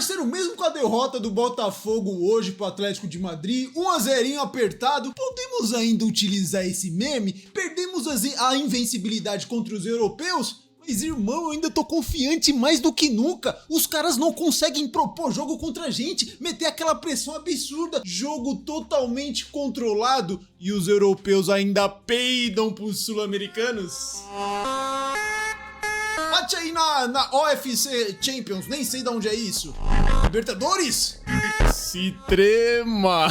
parceiro, mesmo com a derrota do Botafogo hoje pro Atlético de Madrid, 1-0 apertado, podemos ainda utilizar esse meme? Perdemos a invencibilidade contra os europeus? Mas, irmão, eu ainda tô confiante mais do que nunca. Os caras não conseguem propor jogo contra a gente, meter aquela pressão absurda, jogo totalmente controlado, e os europeus ainda peidam pros sul-americanos. Bate aí na OFC Champions, nem sei de onde é isso. Libertadores? Se trema!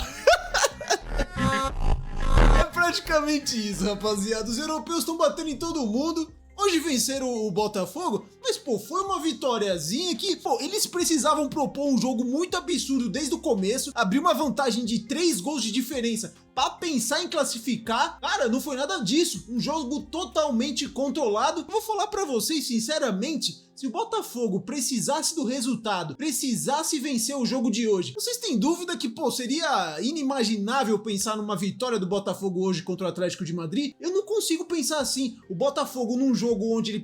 É praticamente isso, rapaziada. Os europeus estão batendo em todo mundo. Hoje venceram o Botafogo, mas pô, foi uma vitóriazinha que, pô, eles precisavam propor um jogo muito absurdo desde o começo, abrir uma vantagem de 3 gols de diferença pra pensar em classificar. Cara, não foi nada disso, um jogo totalmente controlado. Eu vou falar pra vocês sinceramente, se o Botafogo precisasse do resultado, precisasse vencer o jogo de hoje, vocês têm dúvida que, pô, seria inimaginável pensar numa vitória do Botafogo hoje contra o Atlético de Madrid? Eu não consigo pensar assim. O Botafogo num jogo onde ele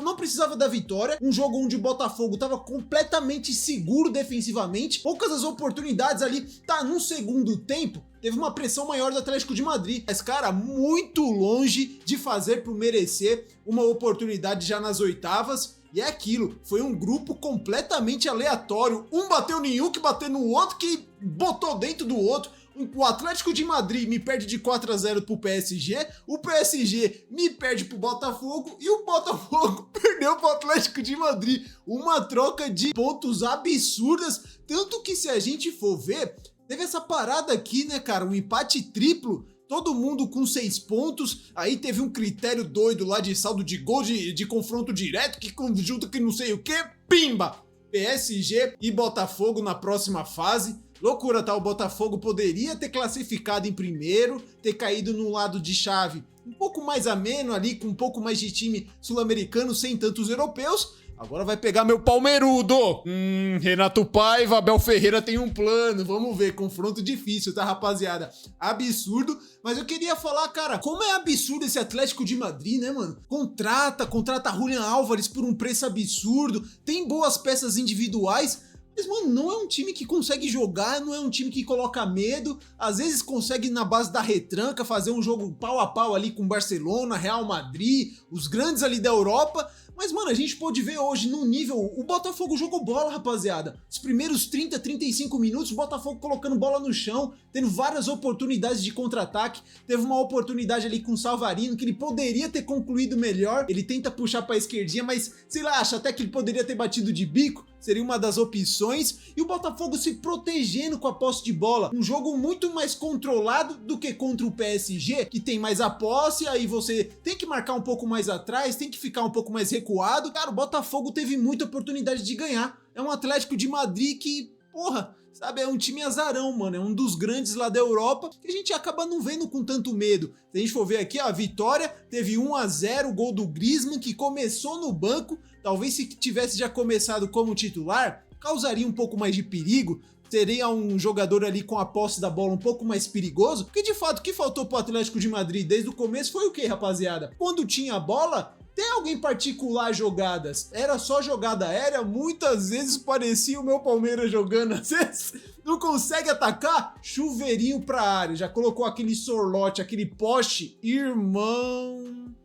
não precisava da vitória, um jogo onde o Botafogo tava completamente seguro defensivamente, poucas as oportunidades ali, tá, no segundo tempo, teve uma pressão maior do Atlético de Madrid, mas, cara, muito longe de fazer por merecer uma oportunidade já nas oitavas. E é aquilo, foi um grupo completamente aleatório, um bateu em um, que bateu no outro, que botou dentro do outro. O Atlético de Madrid me perde de 4-0 pro PSG, o PSG me perde pro Botafogo e o Botafogo perdeu pro Atlético de Madrid. Uma troca de pontos absurdas, tanto que se a gente for ver, teve essa parada aqui, né, cara, um empate triplo, todo mundo com 6 pontos, aí teve um critério doido lá de saldo de gol de confronto direto, que conjunto que não sei o que, pimba! PSG e Botafogo na próxima fase. Loucura, tá? O Botafogo poderia ter classificado em primeiro, ter caído no lado de chave um pouco mais ameno ali, com um pouco mais de time sul-americano, sem tantos europeus. Agora vai pegar meu palmeirudo. Renato Paiva, Abel Ferreira tem um plano. Vamos ver, confronto difícil, tá, rapaziada? Absurdo. Mas eu queria falar, cara, como é absurdo esse Atlético de Madrid, né, mano? Contrata Julián Álvares por um preço absurdo, tem boas peças individuais, mas, mano, não é um time que consegue jogar, não é um time que coloca medo, às vezes consegue na base da retranca fazer um jogo pau a pau ali com Barcelona, Real Madrid, os grandes ali da Europa. Mas, mano, a gente pode ver hoje num nível, o Botafogo jogou bola, rapaziada. Os primeiros 30, 35 minutos, o Botafogo colocando bola no chão, tendo várias oportunidades de contra-ataque. Teve uma oportunidade ali com o Savarino, que ele poderia ter concluído melhor. Ele tenta puxar pra esquerdinha, mas, sei lá, acha até que ele poderia ter batido de bico. Seria uma das opções. E o Botafogo se protegendo com a posse de bola. Um jogo muito mais controlado do que contra o PSG, que tem mais a posse, aí você tem que marcar um pouco mais atrás, tem que ficar um pouco mais recuado. Cara, o Botafogo teve muita oportunidade de ganhar. É um Atlético de Madrid que, porra, sabe, é um time azarão, mano. É um dos grandes lá da Europa que a gente acaba não vendo com tanto medo. Se a gente for ver aqui, ó, a vitória teve 1-0, o gol do Griezmann, que começou no banco. Talvez se tivesse já começado como titular, causaria um pouco mais de perigo. Seria um jogador ali com a posse da bola um pouco mais perigoso. Porque, de fato, o que faltou pro Atlético de Madrid desde o começo foi o quê, rapaziada? Quando tinha a bola, tem alguém particular jogadas. Era só jogada aérea, muitas vezes parecia o meu Palmeiras jogando. Às vezes não consegue atacar, chuveirinho pra área. Já colocou aquele sorlote, aquele poste. Irmão...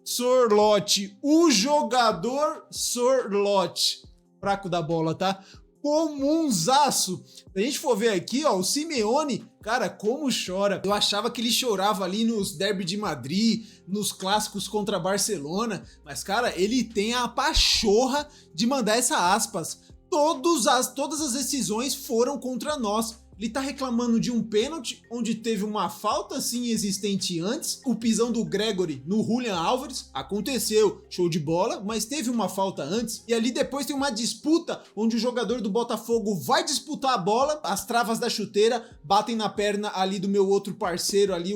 Sorlote, o jogador Sorlote. Fraco da bola, tá? Comunzaço. Se a gente for ver aqui, ó, o Simeone, cara, como chora. Eu achava que ele chorava ali nos derby de Madrid, nos clássicos contra Barcelona, mas, cara, ele tem a pachorra de mandar essa aspas. Todas as decisões foram contra nós. Ele tá reclamando de um pênalti, onde teve uma falta sim existente antes, o pisão do Gregory no Julián Álvares, aconteceu, show de bola, mas teve uma falta antes, e ali depois tem uma disputa, onde o jogador do Botafogo vai disputar a bola, as travas da chuteira batem na perna ali do meu outro parceiro ali,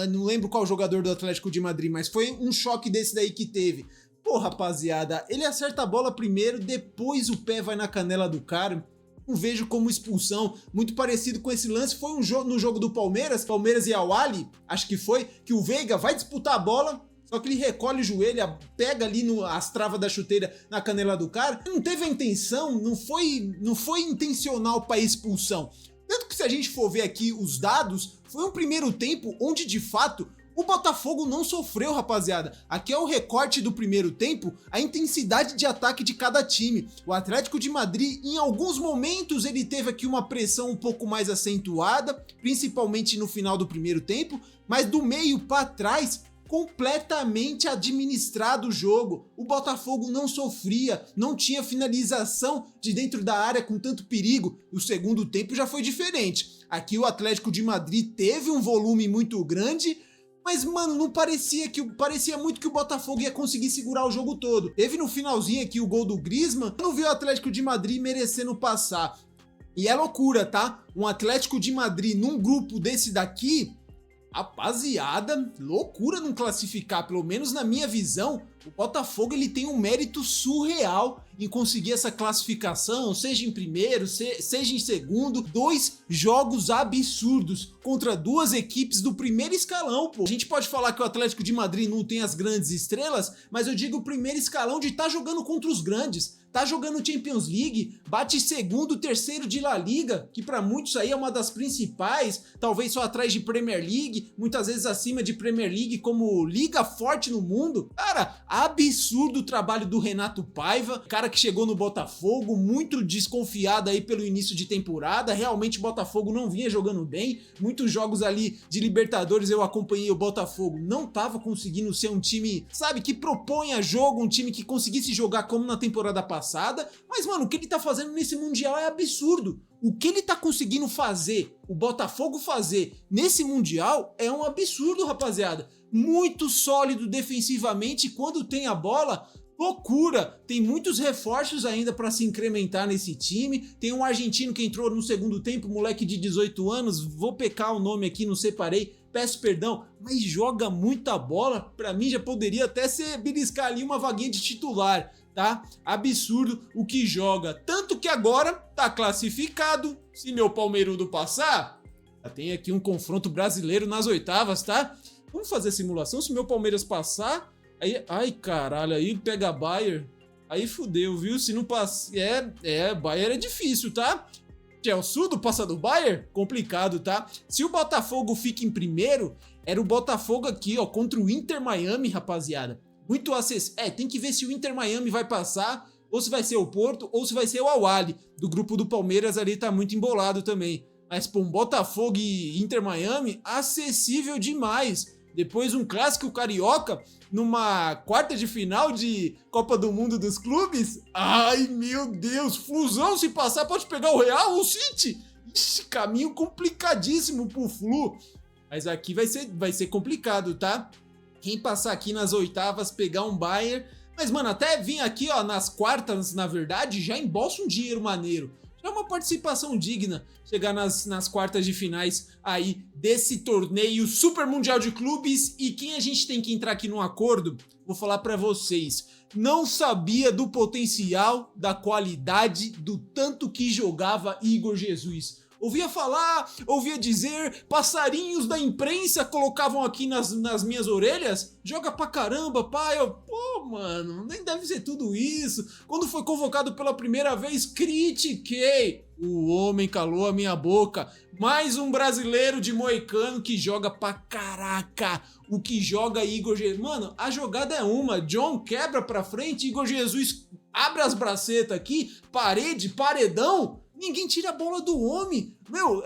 não lembro qual jogador do Atlético de Madrid, mas foi um choque desse daí que teve. Pô, rapaziada, ele acerta a bola primeiro, depois o pé vai na canela do cara. Não vejo como expulsão, muito parecido com esse lance, foi no jogo do Palmeiras e Al-Ahly, acho que foi, que o Veiga vai disputar a bola, só que ele recolhe o joelho, pega ali as travas da chuteira na canela do cara. Não teve a intenção, não foi intencional para expulsão. Tanto que se a gente for ver aqui os dados, foi um primeiro tempo onde de fato o Botafogo não sofreu, rapaziada. Aqui é o recorte do primeiro tempo, a intensidade de ataque de cada time. O Atlético de Madrid, em alguns momentos, ele teve aqui uma pressão um pouco mais acentuada, principalmente no final do primeiro tempo, mas do meio para trás, completamente administrado o jogo. O Botafogo não sofria, não tinha finalização de dentro da área com tanto perigo. O segundo tempo já foi diferente. Aqui o Atlético de Madrid teve um volume muito grande, mas, mano, não parecia muito que o Botafogo ia conseguir segurar o jogo todo. Teve no finalzinho aqui o gol do Griezmann, não vi o Atlético de Madrid merecendo passar. E é loucura, tá? Um Atlético de Madrid num grupo desse daqui, rapaziada, loucura não classificar, pelo menos na minha visão. O Botafogo ele tem um mérito surreal em conseguir essa classificação, seja em primeiro, seja em segundo. 2 jogos absurdos contra 2 equipes do primeiro escalão, pô. A gente pode falar que o Atlético de Madrid não tem as grandes estrelas, mas eu digo o primeiro escalão de estar jogando contra os grandes. Tá jogando Champions League, bate segundo, terceiro de La Liga, que para muitos aí é uma das principais, talvez só atrás de Premier League, muitas vezes acima de Premier League como liga forte no mundo. Cara, absurdo o trabalho do Renato Paiva, cara que chegou no Botafogo, muito desconfiado aí pelo início de temporada, realmente o Botafogo não vinha jogando bem, muitos jogos ali de Libertadores eu acompanhei, o Botafogo não tava conseguindo ser um time, sabe, que proponha jogo, um time que conseguisse jogar como na temporada passada, mas mano, o que ele tá fazendo nesse Mundial é absurdo. O que ele tá conseguindo fazer, o Botafogo fazer nesse Mundial é um absurdo, rapaziada. Muito sólido defensivamente, quando tem a bola, loucura. Tem muitos reforços ainda para se incrementar nesse time. Tem um argentino que entrou no segundo tempo, moleque de 18 anos, vou pecar o nome aqui, não separei, peço perdão, mas joga muita bola. Para mim já poderia até ser beliscar ali uma vaguinha de titular. Tá? Absurdo o que joga. Tanto que agora tá classificado. Se meu Palmeirudo passar, já tem aqui um confronto brasileiro nas oitavas, tá? Vamos fazer a simulação. Se meu Palmeiras passar, aí, ai caralho, aí pega Bayern. Aí fudeu, viu? Se não passa, Bayern é difícil, tá? Chelsea passa do Bayern? Complicado, tá? Se o Botafogo fica em primeiro, era o Botafogo aqui, ó, contra o Inter Miami, rapaziada. Muito acessível. Tem que ver se o Inter Miami vai passar, ou se vai ser o Porto, ou se vai ser o Al-Ahly. Do grupo do Palmeiras ali tá muito embolado também. Mas pô, um Botafogo e Inter Miami, acessível demais. Depois um clássico carioca, numa quarta de final de Copa do Mundo dos Clubes. Ai, meu Deus. Flusão, se passar, pode pegar o Real ou o City. Ixi, caminho complicadíssimo pro Flu. Mas aqui vai ser complicado, tá? Quem passar aqui nas oitavas, pegar um Bayern. Mas, mano, até vir aqui, ó, nas quartas, na verdade, já embolsa um dinheiro maneiro. Já é uma participação digna chegar nas quartas de finais aí desse torneio Super Mundial de Clubes. E quem a gente tem que entrar aqui num acordo, vou falar pra vocês. Não sabia do potencial, da qualidade, do tanto que jogava Igor Jesus. Ouvia falar, ouvia dizer, passarinhos da imprensa colocavam aqui nas minhas orelhas, joga pra caramba, pai. Pô, mano, nem deve ser tudo isso. Quando foi convocado pela primeira vez, critiquei. O homem calou a minha boca. Mais um brasileiro de moicano que joga pra caraca. O que joga Igor Jesus. Mano, a jogada é uma. John quebra pra frente, Igor Jesus abre as bracetas aqui, paredão. Ninguém tira a bola do homem. Meu,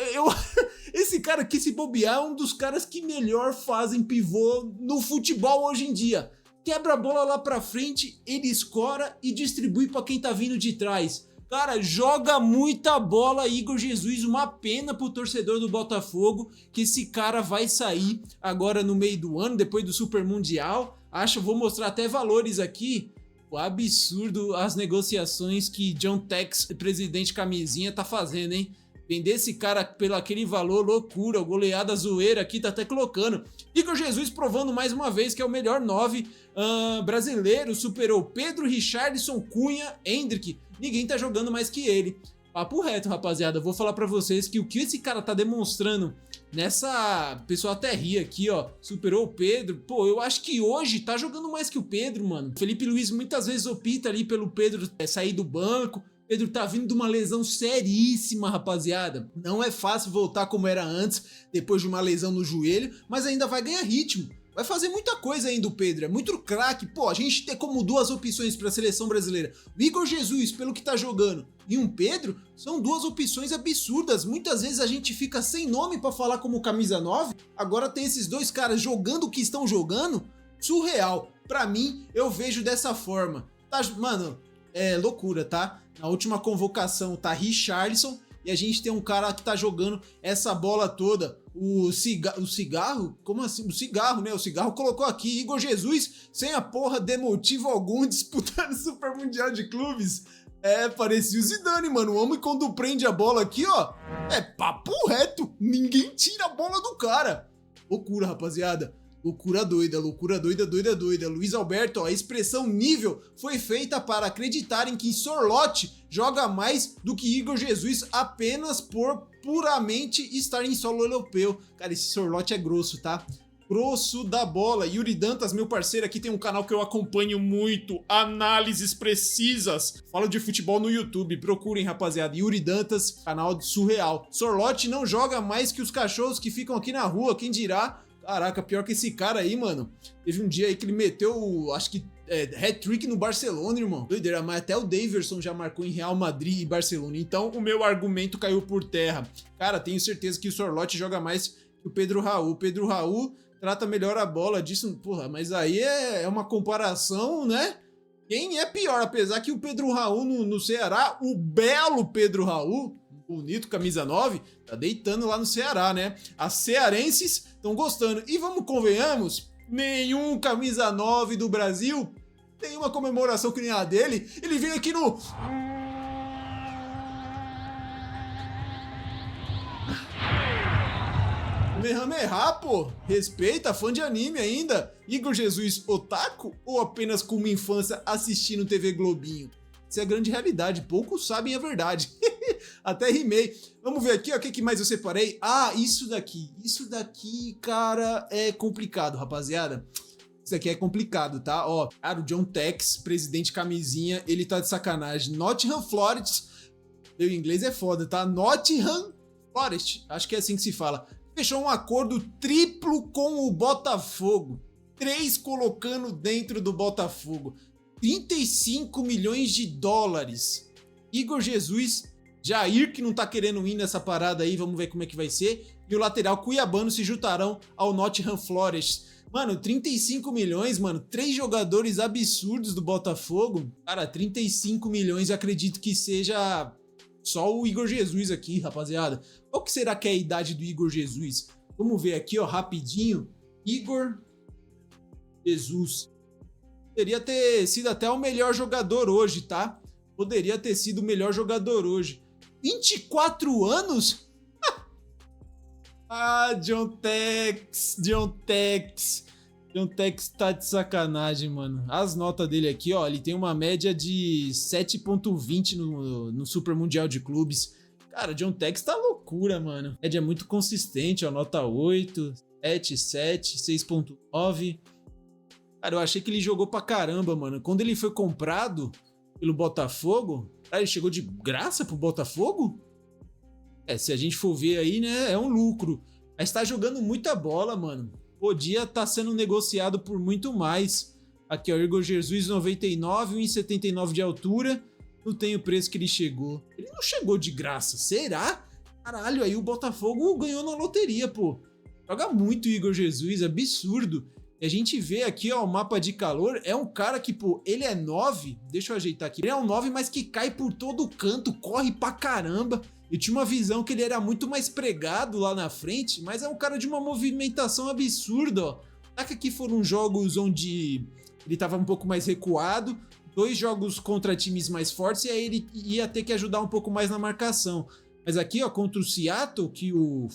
esse cara aqui, se bobear, é um dos caras que melhor fazem pivô no futebol hoje em dia. Quebra a bola lá pra frente, ele escora e distribui pra quem tá vindo de trás. Cara, joga muita bola, Igor Jesus. Uma pena pro torcedor do Botafogo que esse cara vai sair agora no meio do ano, depois do Super Mundial. Vou mostrar até valores aqui. O absurdo as negociações que John Tex, presidente camisinha, tá fazendo, hein? Vender esse cara pelo aquele valor, loucura, goleada zoeira aqui, tá até colocando. Igor Jesus provando mais uma vez que é o melhor 9 brasileiro, superou Pedro, Richarlison, Cunha, Endrick. Ninguém tá jogando mais que ele. Papo reto, rapaziada, vou falar pra vocês que o que esse cara tá demonstrando nessa... O pessoal até ri aqui, ó. Superou o Pedro. Pô, eu acho que hoje tá jogando mais que o Pedro, mano. Felipe Luiz muitas vezes opta ali pelo Pedro sair do banco. Pedro tá vindo de uma lesão seríssima, rapaziada. Não é fácil voltar como era antes, depois de uma lesão no joelho, mas ainda vai ganhar ritmo. Vai fazer muita coisa ainda o Pedro, é muito craque. Pô, a gente tem como duas opções para a seleção brasileira. O Igor Jesus, pelo que tá jogando, e um Pedro, são duas opções absurdas. Muitas vezes a gente fica sem nome para falar como camisa 9. Agora tem esses dois caras jogando o que estão jogando. Surreal. Pra mim, eu vejo dessa forma. Tá, mano, é loucura, tá? Na última convocação tá Richarlison e a gente tem um cara que tá jogando essa bola toda. O cigarro? Como assim? O cigarro, né? O cigarro colocou aqui Igor Jesus sem a porra de motivo algum disputando o Super Mundial de Clubes. É, parecia o Zidane, mano. O homem quando prende a bola aqui, ó, é papo reto. Ninguém tira a bola do cara. Loucura, rapaziada. Loucura doida, loucura doida, doida, doida. Luiz Alberto, ó, a expressão nível foi feita para acreditarem que Sorloth joga mais do que Igor Jesus apenas por puramente estar em solo europeu. Cara, esse Sorloth é grosso, tá? Grosso da bola. Yuri Dantas, meu parceiro, aqui tem um canal que eu acompanho muito, análises precisas. Falo de futebol no YouTube, procurem, rapaziada. Yuri Dantas, canal surreal. Sorloth não joga mais que os cachorros que ficam aqui na rua, quem dirá... Caraca, pior que esse cara aí, mano. Teve um dia aí que ele meteu, acho que, hat-trick no Barcelona, irmão. Doideira, mas até o Daverson já marcou em Real Madrid e Barcelona. Então, o meu argumento caiu por terra. Cara, tenho certeza que o Sorloth joga mais que o Pedro Raul. O Pedro Raul trata melhor a bola disso. Porra, mas aí é uma comparação, né? Quem é pior? Apesar que o Pedro Raul no Ceará, o belo Pedro Raul... bonito, camisa 9, tá deitando lá no Ceará, né? As cearenses estão gostando. E vamos, convenhamos, nenhum camisa 9 do Brasil tem uma comemoração que nem a dele. Ele vem aqui no... Kamehameha, pô. Respeita, fã de anime ainda. Igor Jesus otaku ou apenas com uma infância assistindo TV Globinho? Isso é a grande realidade, poucos sabem a verdade. Até rimei. Vamos ver aqui, ó, o que mais eu separei? Ah, isso daqui, cara, é complicado, rapaziada. Isso aqui é complicado, tá? Ó, cara, o John Tex, presidente camisinha, ele tá de sacanagem. Nottingham Forest, meu inglês é foda, tá? Nottingham Forest, acho que é assim que se fala. Fechou um acordo triplo com o Botafogo. 3 colocando dentro do Botafogo. 35 milhões de dólares. Igor Jesus, Jair, que não tá querendo ir nessa parada aí, vamos ver como é que vai ser. E o lateral cuiabano se juntarão ao Nottingham Forest. Mano, 35 milhões, mano. 3 jogadores absurdos do Botafogo. Cara, 35 milhões, eu acredito que seja só o Igor Jesus aqui, rapaziada. Qual que será que é a idade do Igor Jesus? Vamos ver aqui, ó, rapidinho. Igor Jesus. Poderia ter sido até o melhor jogador hoje, tá? Poderia ter sido o melhor jogador hoje. 24 anos? Ah, John Tex tá de sacanagem, mano. As notas dele aqui, ó, ele tem uma média de 7.20 no Super Mundial de Clubes. Cara, John Tex tá loucura, mano. Média é muito consistente, ó, nota 8, 7, 6.9. Cara, eu achei que ele jogou pra caramba, mano. Quando ele foi comprado pelo Botafogo, ele chegou de graça pro Botafogo? É, se a gente for ver aí, né, é um lucro. Mas tá jogando muita bola, mano. Podia tá sendo negociado por muito mais. Aqui, ó, Igor Jesus, 99, 1,79 de altura. Não tem o preço que ele chegou. Ele não chegou de graça, será? Caralho, aí o Botafogo ganhou na loteria, pô. Joga muito o Igor Jesus, absurdo. E a gente vê aqui, ó, o mapa de calor, é um cara que, pô, ele é 9, deixa eu ajeitar aqui, ele é um 9, mas que cai por todo canto, corre pra caramba. Eu tinha uma visão que ele era muito mais pregado lá na frente, mas é um cara de uma movimentação absurda, ó. Será que aqui foram jogos onde ele tava um pouco mais recuado, 2 jogos contra times mais fortes, e aí ele ia ter que ajudar um pouco mais na marcação. Mas aqui, ó, contra o Seattle, que o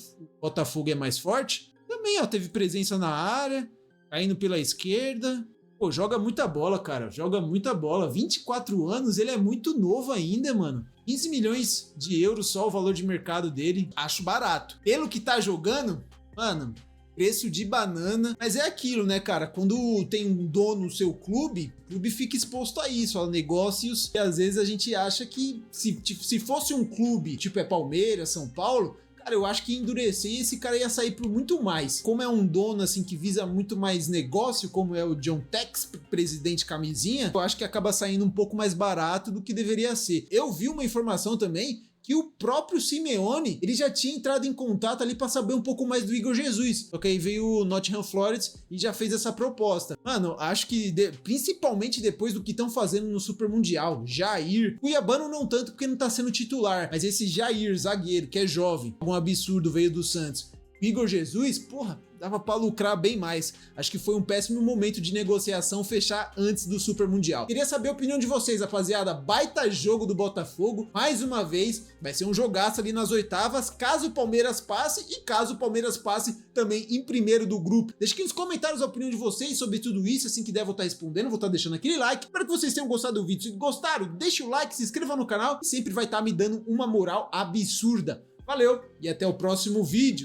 Botafogo é mais forte, também, ó, teve presença na área, caindo pela esquerda. Pô, joga muita bola, cara. Joga muita bola. 24 anos, ele é muito novo ainda, mano. 15 milhões de euros só o valor de mercado dele, acho barato. Pelo que tá jogando, mano, preço de banana. Mas é aquilo, né, cara? Quando tem um dono no seu clube, o clube fica exposto a isso, a negócios. E às vezes a gente acha que se fosse um clube, tipo Palmeiras, São Paulo, cara, eu acho que ia endurecer e esse cara ia sair por muito mais. Como é um dono, assim, que visa muito mais negócio, como é o John Tex, presidente camisinha, eu acho que acaba saindo um pouco mais barato do que deveria ser. Eu vi uma informação também que o próprio Simeone, ele já tinha entrado em contato ali para saber um pouco mais do Igor Jesus. Só que aí veio o Nottingham Forest e já fez essa proposta. Mano, acho que principalmente depois do que estão fazendo no Super Mundial, Jair, Cuiabano não tanto porque não tá sendo titular, mas esse Jair, zagueiro, que é jovem, um absurdo, veio do Santos. Igor Jesus, porra, dava pra lucrar bem mais. Acho que foi um péssimo momento de negociação fechar antes do Super Mundial. Queria saber a opinião de vocês, rapaziada. Baita jogo do Botafogo. Mais uma vez, vai ser um jogaço ali nas oitavas, caso o Palmeiras passe e caso o Palmeiras passe também em primeiro do grupo. Deixa aqui nos comentários a opinião de vocês sobre tudo isso, assim que der, vou estar respondendo, vou estar deixando aquele like. Espero que vocês tenham gostado do vídeo. Se gostaram, deixa o like, se inscreva no canal e sempre vai estar me dando uma moral absurda. Valeu e até o próximo vídeo.